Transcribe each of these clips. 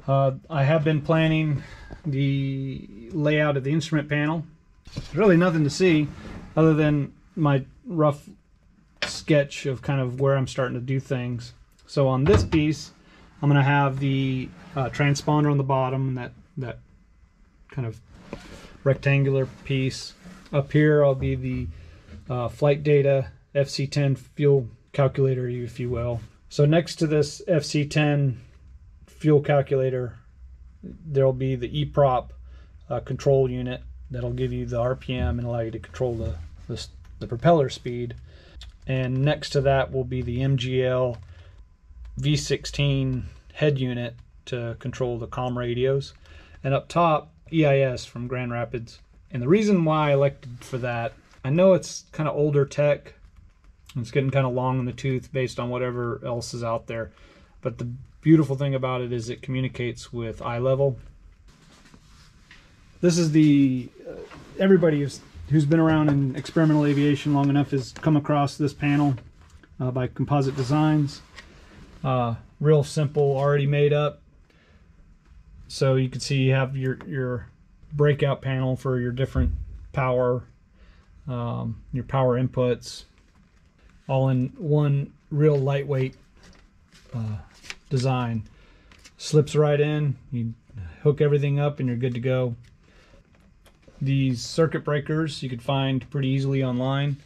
I have been planning the layout of the instrument panel. There's really nothing to see other than my rough sketch of kind of where I'm starting to do things. So on this piece, I'm going to have the transponder on the bottom, and that kind of rectangular piece. Up here, I'll be the flight data FC10 fuel calculator, if you will. So next to this FC10 fuel calculator, there'll be the EPROP control unit that'll give you the RPM and allow you to control the propeller speed. And next to that will be the MGL V16 head unit to control the comm radios. And up top, EIS from Grand Rapids. And the reason why I elected for that, I know it's kind of older tech. It's getting kind of long in the tooth based on whatever else is out there. But the beautiful thing about it is it communicates with eye level. This is the everybody who's been around in experimental aviation long enough has come across this panel by Composite Designs. Real simple, already made up. So you can see you have your breakout panel for your different power, your power inputs, all in one real lightweight design. Slips right in, you hook everything up and you're good to go. These circuit breakers you could find pretty easily online.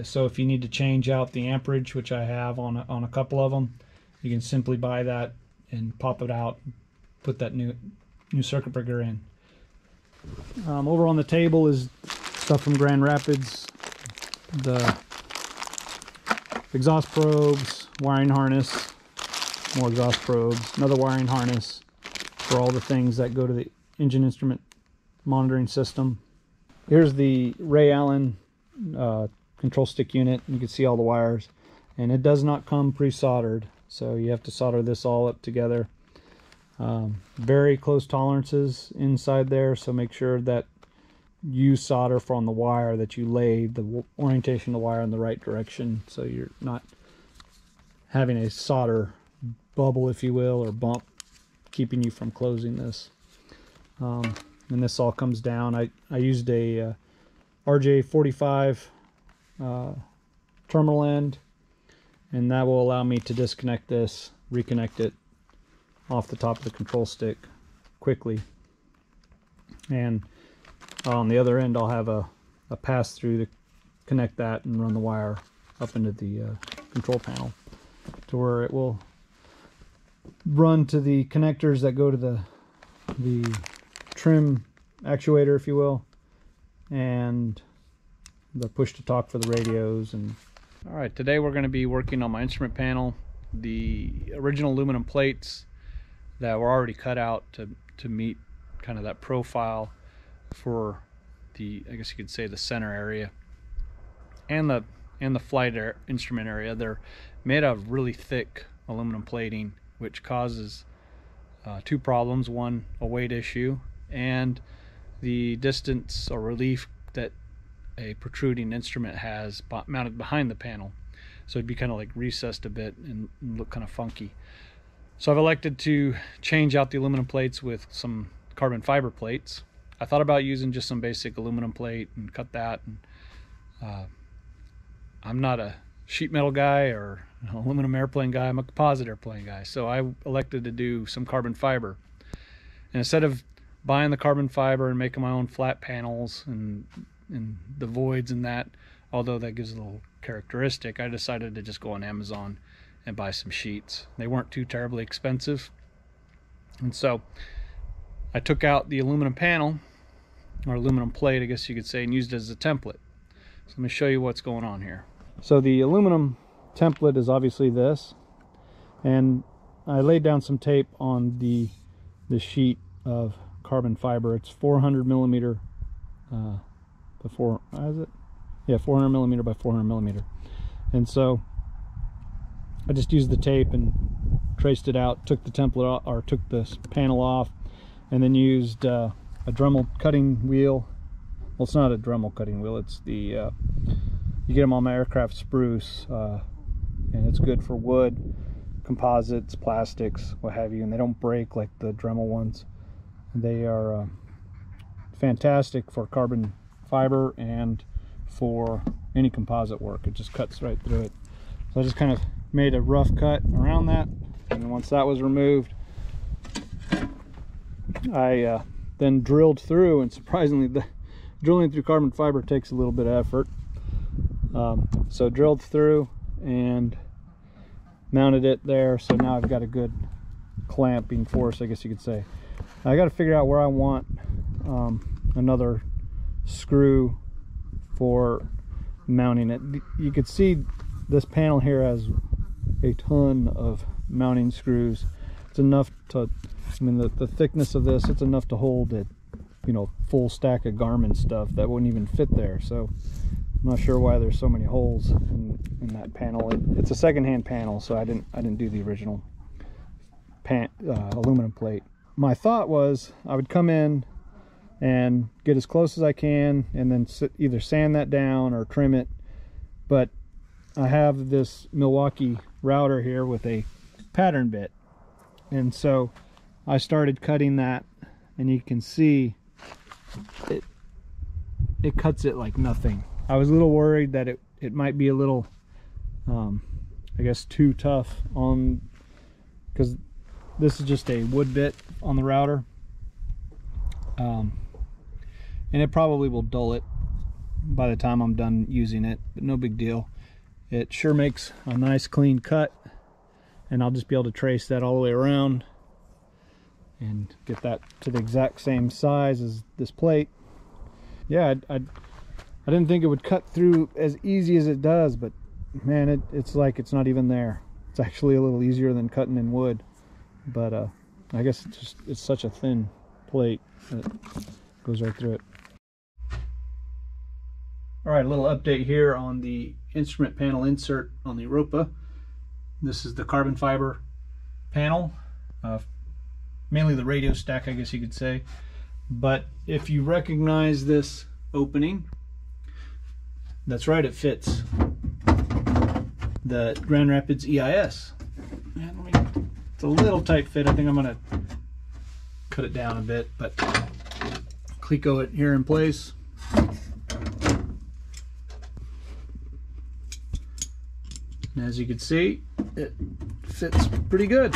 So if you need to change out the amperage, which I have on a couple of them, you can simply buy that and pop it out, put that new circuit breaker in. Over on the table is stuff from Grand Rapids, the exhaust probes, wiring harness, more exhaust probes, another wiring harness for all the things that go to the engine instrument monitoring system. Here's the Ray Allen control stick unit. You can see all the wires, and it does not come pre-soldered, so you have to solder this all up together. Very close tolerances inside there, so make sure that you solder from the wire that you laid, the orientation of the wire in the right direction, so you're not having a solder bubble, if you will, or bump keeping you from closing this. And this all comes down. I used a RJ45 terminal end, and that will allow me to disconnect this, reconnect it off the top of the control stick quickly. And on the other end, I'll have a pass-through to connect that and run the wire up into the control panel to where it will run to the connectors that go to the trim actuator, if you will, and the push to talk for the radios. And all right, today we're going to be working on my instrument panel. The original aluminum plates that were already cut out to meet kind of that profile for the, I guess you could say, the center area and the flight instrument area. They're made out of really thick aluminum plating, which causes two problems. One, a weight issue, and the distance or relief that a protruding instrument has mounted behind the panel. So it'd be kind of like recessed a bit and look kind of funky. So I've elected to change out the aluminum plates with some carbon fiber plates. I thought about using just some basic aluminum plate and cut that. And, I'm not a sheet metal guy or an aluminum airplane guy. I'm a composite airplane guy. So I elected to do some carbon fiber. And instead of buying the carbon fiber and making my own flat panels and the voids and that, although that gives a little characteristic, I decided to just go on Amazon and buy some sheets. They weren't too terribly expensive. And so I took out the aluminum panel, or aluminum plate, I guess you could say, and used it as a template. So let me show you what's going on here. So the aluminum template is obviously this, and I laid down some tape on the sheet of carbon fiber. It's 400 millimeter by 400 millimeter by 400 millimeter. And so I just used the tape and traced it out, took the template off, or took this panel off, and then used a Dremel cutting wheel. Well, it's not a Dremel cutting wheel, it's the you get them on my aircraft spruce, and it's good for wood. composites, plastics, what have you, and they don't break like the Dremel ones. They are fantastic for carbon fiber and for any composite work. It just cuts right through it. So I just kind of made a rough cut around that, and once that was removed, I then drilled through, and surprisingly the drilling through carbon fiber takes a little bit of effort. So drilled through and mounted it there, so now I've got a good clamping force, I guess you could say. I got to figure out where I want another screw for mounting it. You could see this panel here has a ton of mounting screws. It's enough to, I mean, the thickness of this, it's enough to hold it, you know, full stack of Garmin stuff that wouldn't even fit there. So I'm not sure why there's so many holes in that panel. It's a secondhand panel, so I didn't do the original aluminum plate. My thought was I would come in and get as close as I can and then either sand that down or trim it, but I have this Milwaukee router here with a pattern bit, and so I started cutting that, and you can see it cuts it like nothing. I was a little worried that it might be a little I guess too tough on, because this is just a wood bit on the router, and it probably will dull it by the time I'm done using it, but no big deal. It sure makes a nice clean cut, and I'll just be able to trace that all the way around and get that to the exact same size as this plate. Yeah, I didn't think it would cut through as easy as it does, but man, it's like it's not even there. It's actually a little easier than cutting in wood, but I guess it's such a thin plate that it goes right through it. All right, a little update here on the instrument panel insert on the Europa. This is the carbon fiber panel, mainly the radio stack, I guess you could say. But if you recognize this opening, that's right, it fits the Grand Rapids EIS. And it's a little tight fit. I think I'm gonna cut it down a bit, but Cleco it here in place. And as you can see, it fits pretty good.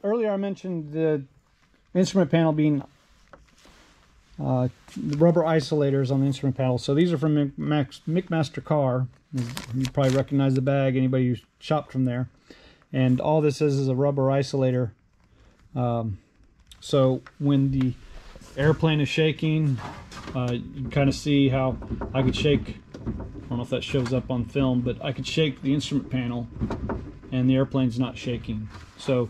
earlier I mentioned the instrument panel being the rubber isolators on the instrument panel. So these are from McMaster Car. You probably recognize the bag, anybody who shopped from there. And all this is a rubber isolator. So when the airplane is shaking, you can kind of see how I could shake, I don't know if that shows up on film, but I could shake the instrument panel and the airplane's not shaking. So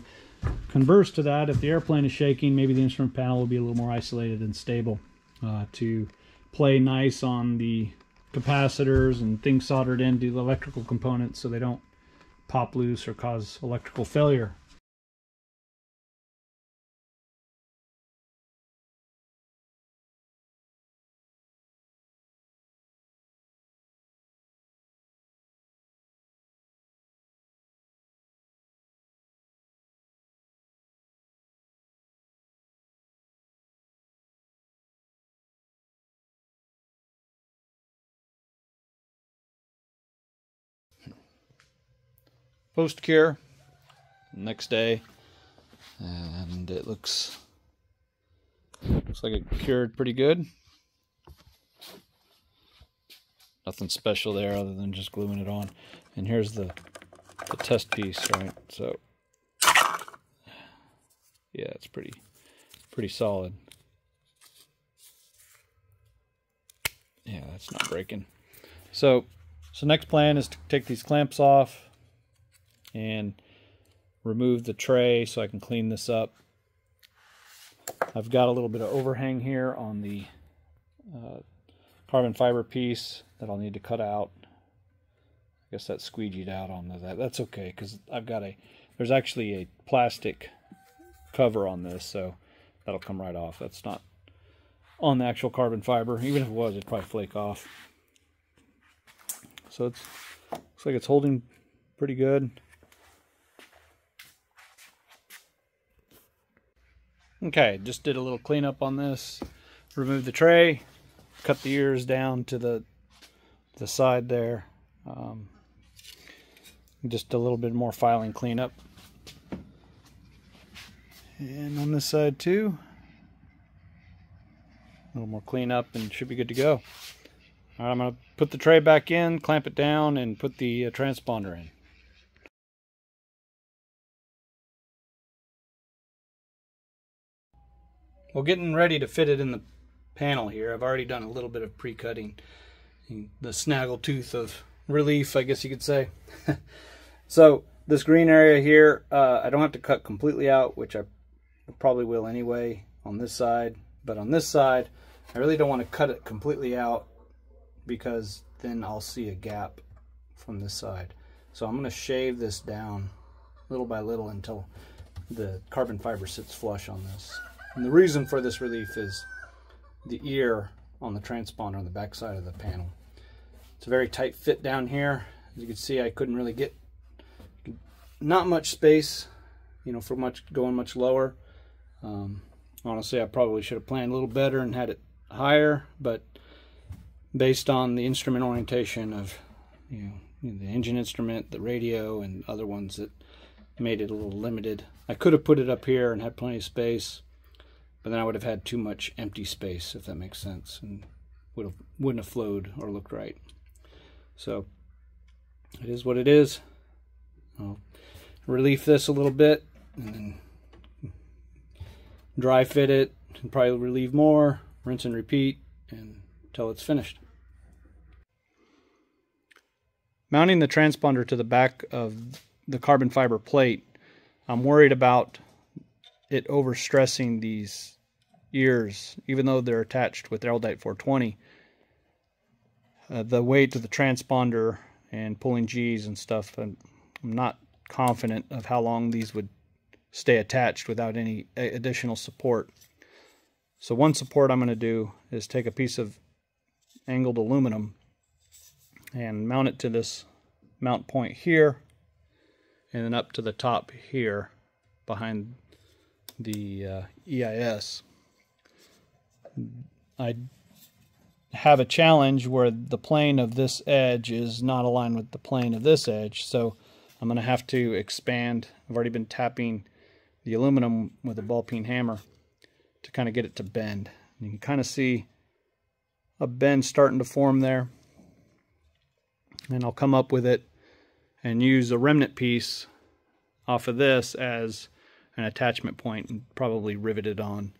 converse to that, if the airplane is shaking, maybe the instrument panel will be a little more isolated and stable to play nice on the capacitors and things soldered into the electrical components so they don't pop loose or cause electrical failure. Post cure next day, and it looks like it cured pretty good. Nothing special there other than just gluing it on. And here's the test piece, right? So yeah, it's pretty solid. Yeah, that's not breaking. So next plan is to take these clamps off and remove the tray so I can clean this up. I've got a little bit of overhang here on the carbon fiber piece that I'll need to cut out. I guess that squeegeed out on that. That's okay, because there's actually a plastic cover on this, so that'll come right off. That's not on the actual carbon fiber. Even if it was, it'd probably flake off. So looks like it's holding pretty good. Okay, just did a little cleanup on this. Removed the tray, cut the ears down to the side there. Just a little bit more filing cleanup. And on this side too, a little more cleanup and should be good to go. All right, I'm going to put the tray back in, clamp it down, and put the transponder in. Well, getting ready to fit it in the panel here. I've already done a little bit of pre-cutting. The snaggle tooth of relief, I guess you could say. So this green area here, I don't have to cut completely out, which I probably will anyway on this side. But on this side, I really don't want to cut it completely out because then I'll see a gap from this side. So I'm going to shave this down little by little until the carbon fiber sits flush on this. And the reason for this relief is the ear on the transponder on the back side of the panel. It's a very tight fit down here. As you can see, I couldn't really get not much space, you know, for going much lower. Honestly, I probably should have planned a little better and had it higher, but based on the instrument orientation of the engine instrument, the radio, and other ones, that made it a little limited. I could have put it up here and had plenty of space, but then I would have had too much empty space, if that makes sense, and wouldn't have flowed or looked right. So it is what it is. I'll relief this a little bit and then dry fit it, and probably relieve more, rinse and repeat until it's finished. Mounting the transponder to the back of the carbon fiber plate, I'm worried about it overstressing these ears, even though they're attached with Eldite 420. The weight of the transponder and pulling G's and stuff, I'm not confident of how long these would stay attached without any additional support. So one support I'm going to do is take a piece of angled aluminum and mount it to this mount point here, and then up to the top here behind the EIS. I have a challenge where the plane of this edge is not aligned with the plane of this edge, so I'm going to have to expand. I've already been tapping the aluminum with a ball peen hammer to kind of get it to bend. And you can kind of see a bend starting to form there. And I'll come up with it and use a remnant piece off of this as an attachment point and probably rivet it on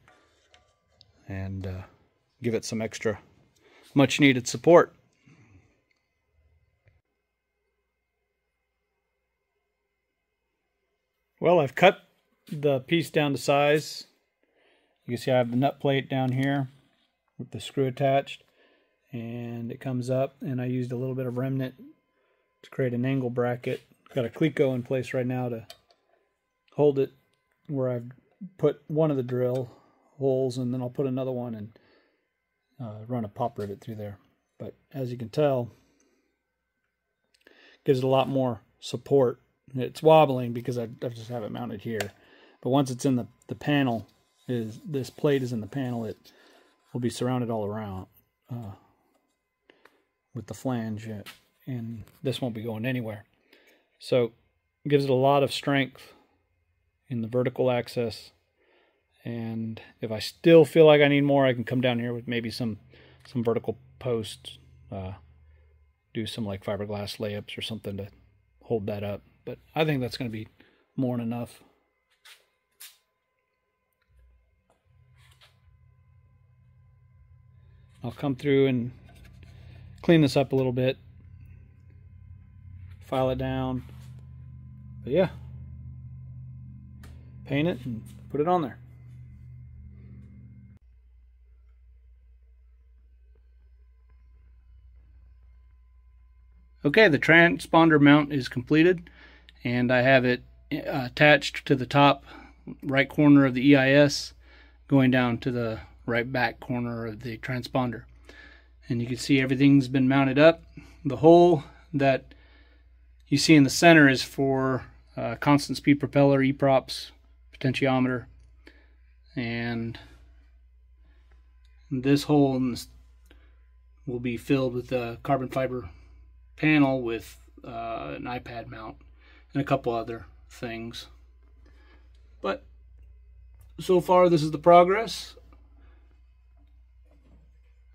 and give it some extra much needed support. Well, I've cut the piece down to size. You can see I have the nut plate down here with the screw attached, and it comes up, and I used a little bit of remnant to create an angle bracket. Got a cleco in place right now to hold it where I've put one of the drill holes, and then I'll put another one and run a pop rivet through there. But as you can tell, it gives it a lot more support. It's wobbling because I just have it mounted here. But once it's in the panel, this plate is in the panel, it will be surrounded all around with the flange, and this won't be going anywhere. So it gives it a lot of strength in the vertical axis, and if I still feel like I need more, I can come down here with maybe some vertical posts, do some like fiberglass layups or something to hold that up. But I think that's going to be more than enough. I'll come through and clean this up a little bit, file it down, but yeah, paint it and put it on there. Okay, the transponder mount is completed, and I have it attached to the top right corner of the EIS, going down to the right back corner of the transponder. And you can see everything's been mounted up. The hole that you see in the center is for constant speed propeller, EPROPS, potentiometer, and this hole will be filled with a carbon fiber panel with an iPad mount and a couple other things. But so far, this is the progress.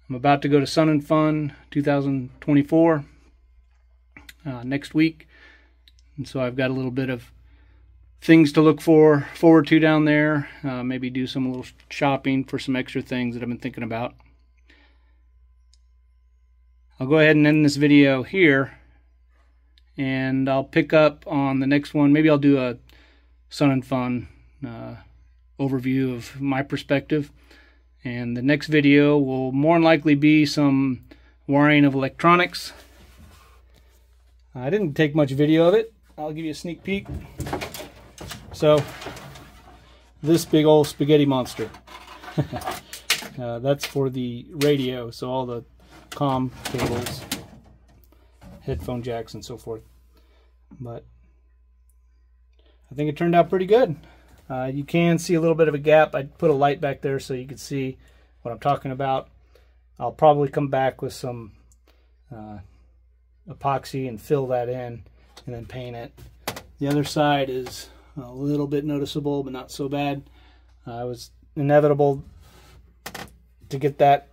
I'm about to go to Sun and Fun 2024 next week, and so I've got a little bit of things to look forward to down there. Maybe do some little shopping for some extra things that I've been thinking about. I'll go ahead and end this video here, and I'll pick up on the next one. Maybe I'll do a Sun and Fun overview of my perspective. And the next video will more than likely be some wiring of electronics. I didn't take much video of it. I'll give you a sneak peek. So, this big old spaghetti monster. That's for the radio, so all the comm cables, headphone jacks, and so forth. But I think it turned out pretty good. You can see a little bit of a gap. I put a light back there so you can see what I'm talking about. I'll probably come back with some epoxy and fill that in and then paint it. The other side is a little bit noticeable, but not so bad. It was inevitable to get that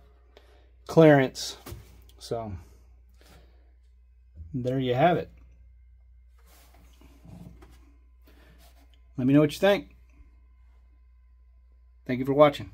clearance. So there you have it. Let me know what you think. Thank you for watching.